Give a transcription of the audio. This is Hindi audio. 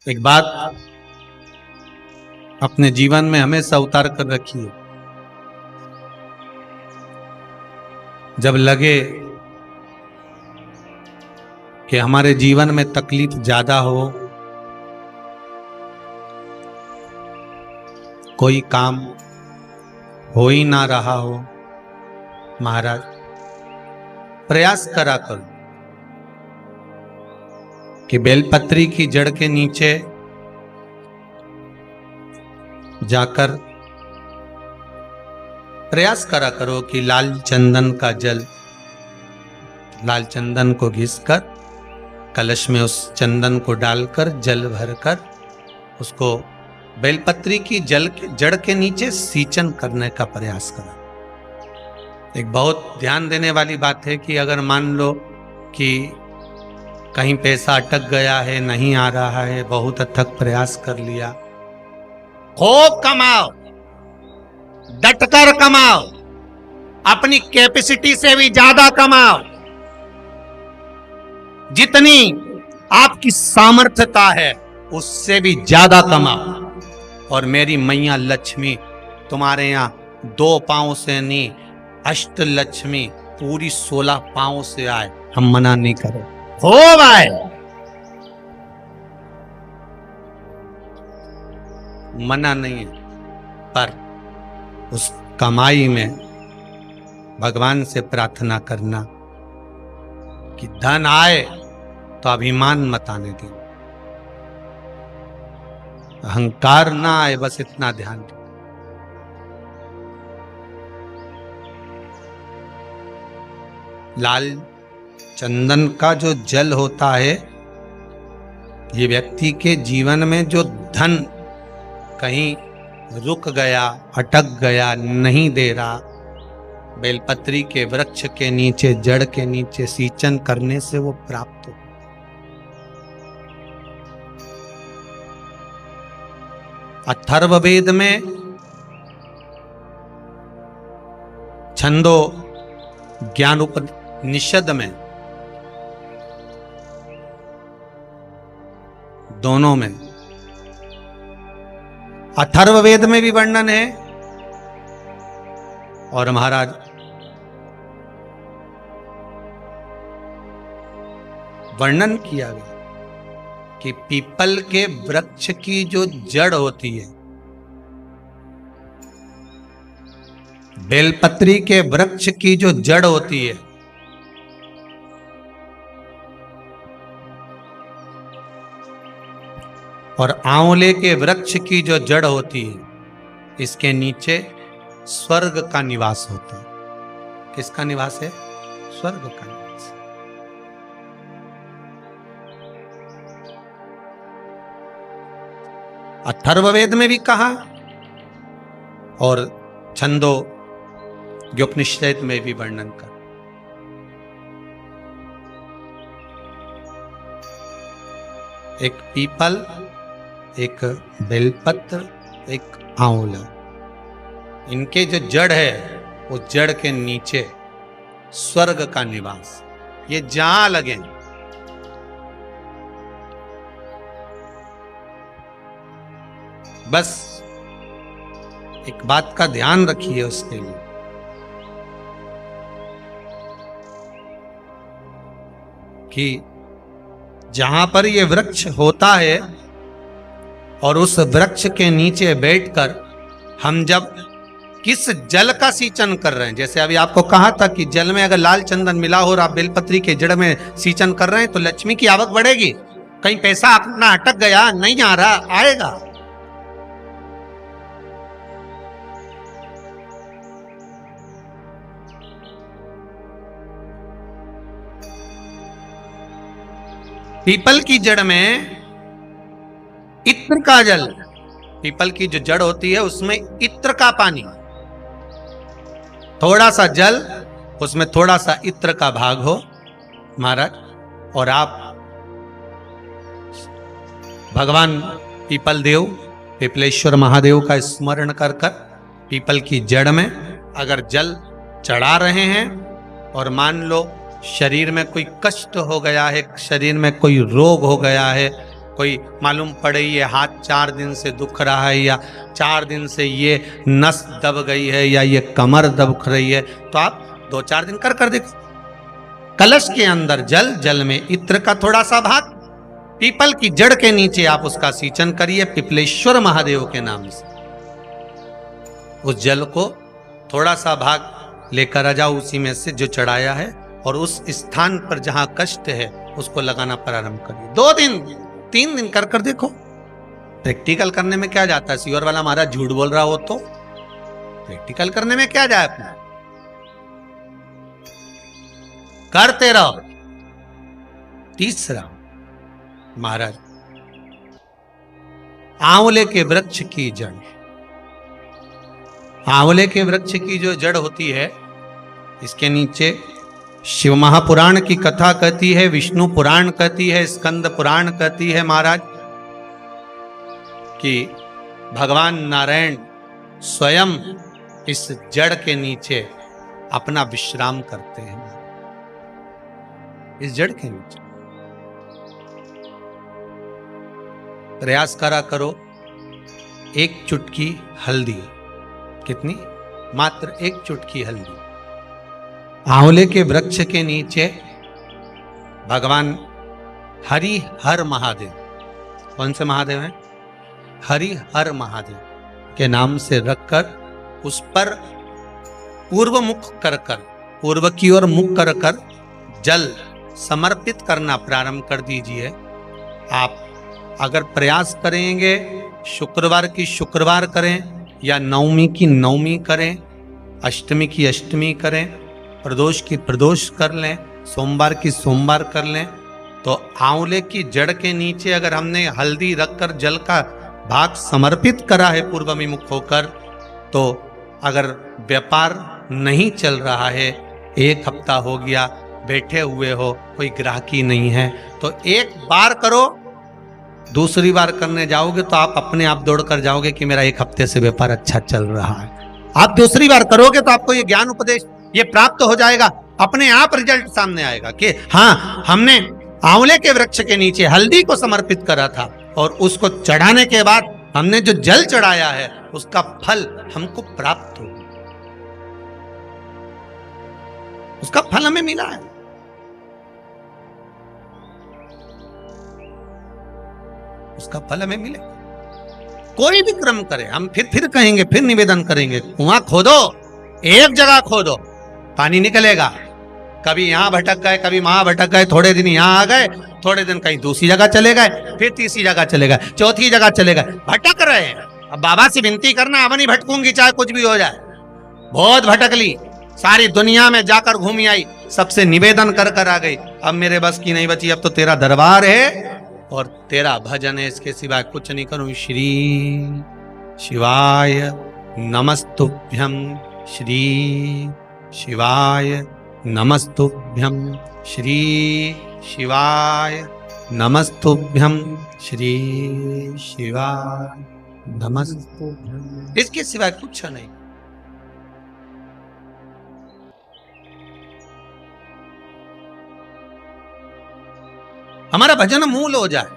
एक बात अपने जीवन में हमेशा उतार कर रखिए। जब लगे कि हमारे जीवन में तकलीफ ज्यादा हो, कोई काम हो ही ना रहा हो, महाराज प्रयास करा करो कि बेलपत्री की जड़ के नीचे जाकर प्रयास करा करो कि लाल चंदन का जल, लाल चंदन को घिसकर कलश में उस चंदन को डालकर जल भरकर उसको बेलपत्री की जड़ के नीचे सींचन करने का प्रयास करो। एक बहुत ध्यान देने वाली बात है कि अगर मान लो कि कहीं पैसा अटक गया है, नहीं आ रहा है, बहुत अथक प्रयास कर लिया, खूब कमाओ, डटकर कमाओ, अपनी कैपेसिटी से भी ज्यादा कमाओ, जितनी आपकी सामर्थ्यता है उससे भी ज्यादा कमाओ। और मेरी मैया लक्ष्मी तुम्हारे यहां 2 पांव से नहीं, अष्ट लक्ष्मी पूरी 16 पांव से आए, हम मना नहीं करें, खूब आए, मना नहीं है, पर उस कमाई में भगवान से प्रार्थना करना कि धन आए तो अभिमान मत आने दें, अहंकार ना आए, बस इतना ध्यान दें। लाल चंदन का जो जल होता है, ये व्यक्ति के जीवन में जो धन कहीं रुक गया, अटक गया, नहीं दे रहा, बेलपत्री के वृक्ष के नीचे, जड़ के नीचे सींचन करने से वो प्राप्त हो। अथर्ववेद में छंदो ज्ञान उपनिषद में, दोनों में, अथर्ववेद में भी वर्णन है और महाराज वर्णन किया गया कि पीपल के वृक्ष की जो जड़ होती है, बेलपत्री के वृक्ष की जो जड़ होती है, और आंवले के वृक्ष की जो जड़ होती है, इसके नीचे स्वर्ग का निवास होता है। किसका निवास है? स्वर्ग का निवास। अथर्ववेद में भी कहा और छंदो उपनिषद में भी वर्णन कर। एक पीपल, एक बेलपत्र, एक आंवला, इनके जो जड़ है वो जड़ के नीचे स्वर्ग का निवास। ये जहां लगे, बस एक बात का ध्यान रखिए उसके लिए कि जहां पर ये वृक्ष होता है और उस वृक्ष के नीचे बैठकर हम जब किस जल का सींचन कर रहे हैं, जैसे अभी आपको कहा था कि जल में अगर लाल चंदन मिला हो और आप बेलपत्री के जड़ में सींचन कर रहे हैं तो लक्ष्मी की आवक बढ़ेगी। कहीं पैसा अपना अटक गया, नहीं आ रहा, आएगा। पीपल की जड़ में इत्र का जल, पीपल की जो जड़ होती है उसमें इत्र का पानी, थोड़ा सा जल, उसमें थोड़ा सा इत्र का भाग हो महाराज, और आप भगवान पीपल देव, पिपलेश्वर महादेव का स्मरण कर कर पीपल की जड़ में अगर जल चढ़ा रहे हैं और मान लो शरीर में कोई कष्ट हो गया है, शरीर में कोई रोग हो गया है, कोई मालूम पड़े ये हाथ 4 दिन से दुख रहा है, या 4 दिन से ये नस दब गई है, या ये कमर दब रही है, तो आप 2-4 दिन कर देखो। कलश के अंदर जल, जल में इत्र का थोड़ा सा भाग, पीपल की जड़ के नीचे आप उसका सिंचन करिए पिपलेश्वर महादेव के नाम से। उस जल को थोड़ा सा भाग लेकर आ जाओ उसी में से जो चढ़ाया है, और उस स्थान पर जहां कष्ट है उसको लगाना प्रारंभ करिए। 2 दिन 3 दिन कर देखो। प्रैक्टिकल करने में क्या जाता है? सीवर वाला महाराज झूठ बोल रहा हो तो प्रैक्टिकल करने में क्या जाए अपना, करते रहो। तीसरा महाराज, आंवले के वृक्ष की जड़। आंवले के वृक्ष की जो जड़ होती है, इसके नीचे शिव महापुराण की कथा कहती है, विष्णु पुराण कहती है, स्कंद पुराण कहती है महाराज कि भगवान नारायण स्वयं इस जड़ के नीचे अपना विश्राम करते हैं। इस जड़ के नीचे प्रयास करो, एक चुटकी हल्दी, कितनी? मात्र एक चुटकी हल्दी, आंवले के वृक्ष के नीचे भगवान हरि हर महादेव, कौन से महादेव हैं? हरि हर महादेव के नाम से रखकर उस पर पूर्व मुख कर, पूर्व की ओर मुख कर जल समर्पित करना प्रारंभ कर दीजिए। आप अगर प्रयास करेंगे शुक्रवार की शुक्रवार करें, या नवमी की नवमी करें, अष्टमी की अष्टमी करें, प्रदोष की प्रदोष कर लें, सोमवार की सोमवार कर लें, तो आंवले की जड़ के नीचे अगर हमने हल्दी रखकर जल का भाग समर्पित करा है पूर्वभिमुख होकर, तो अगर व्यापार नहीं चल रहा है, 1 हफ्ता हो गया बैठे हुए हो, कोई ग्राहकी नहीं है, तो 1 बार करो, दूसरी बार करने जाओगे तो आप अपने आप दौड़ कर जाओगे कि मेरा 1 हफ्ते से व्यापार अच्छा चल रहा है। आप दूसरी बार करोगे तो आपको ये ज्ञान उपदेश ये प्राप्त हो जाएगा, अपने आप रिजल्ट सामने आएगा कि हाँ, हमने आंवले के वृक्ष के नीचे हल्दी को समर्पित करा था, और उसको चढ़ाने के बाद हमने जो जल चढ़ाया है उसका फल हमको प्राप्त हो, उसका फल हमें मिला है। उसका फल हमें मिले। कोई भी क्रम करे, हम फिर कहेंगे, फिर निवेदन करेंगे, कुआं खोदो, एक जगह खोदो, पानी निकलेगा। कभी यहां भटक गए, कभी वहां भटक गए, थोड़े दिन यहां आ गए, थोड़े दिन कहीं दूसरी जगह चले गए, फिर तीसरी जगह चले गए, चौथी जगह चले गए, भटक रहे हैं। अब बाबा से विनती करना, अब नहीं भटकूंगी चाहे कुछ भी हो जाए। बहुत भटक ली, सारी दुनिया में जाकर घूमी आई, सबसे निवेदन कर आ गई, अब मेरे बस की नहीं बची, अब तो तेरा दरबार है और तेरा भजन है, इसके सिवाय कुछ नहीं करूं। श्री शिवाय नमस्तुभ्यं, श्री शिवाय नमस्तुभ्यं, श्री शिवाय नमस्तुभ्यं, श्री शिवाय नमस्तुभ्यं, इसके सिवाय कुछ नहीं। हमारा भजन मूल हो जाए।